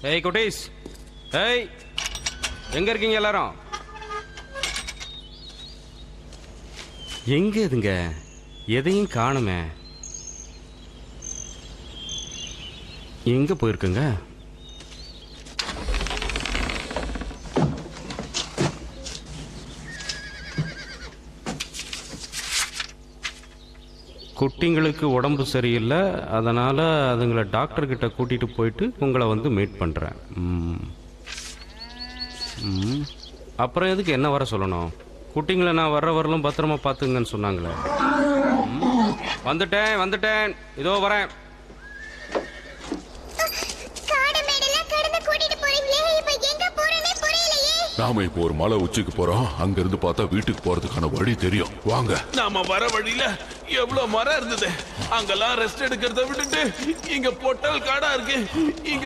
ஏய் குட்டீஸ், ஏய் எங்க இருக்கீங்க எல்லாரும்? எங்க இதுங்க? எதையும் காணுமே. எங்க போயிருக்குங்க? குட்டிங்களுக்கு உடம்பு சரியில்லை, அதனால் அதுங்களை டாக்டர்கிட்ட கூட்டிகிட்டு போயிட்டு உங்களை வந்து மீட் பண்ணுறேன். அப்புறம் எதுக்கு என்ன வர சொல்லணும்? குட்டிங்களை நான் வர்ற வரலும் பத்திரமா பார்த்துங்கன்னு சொன்னாங்களே. வந்துட்டேன் வந்துட்டேன், இதோ வரேன். நாம இப்போ ஒரு மலை உச்சிக்கு போறோம். அங்க இருந்து பார்த்தா வீட்டுக்கு போறதுக்கான வழி தெரியும். வாங்க. நாம வர வழியில எவ்வளவு மரம் இருந்தது. அங்கெல்லாம் ரெஸ்ட் எடுக்கிறத விட்டுட்டு இங்க பொட்டல் காடா இருக்கு. இங்க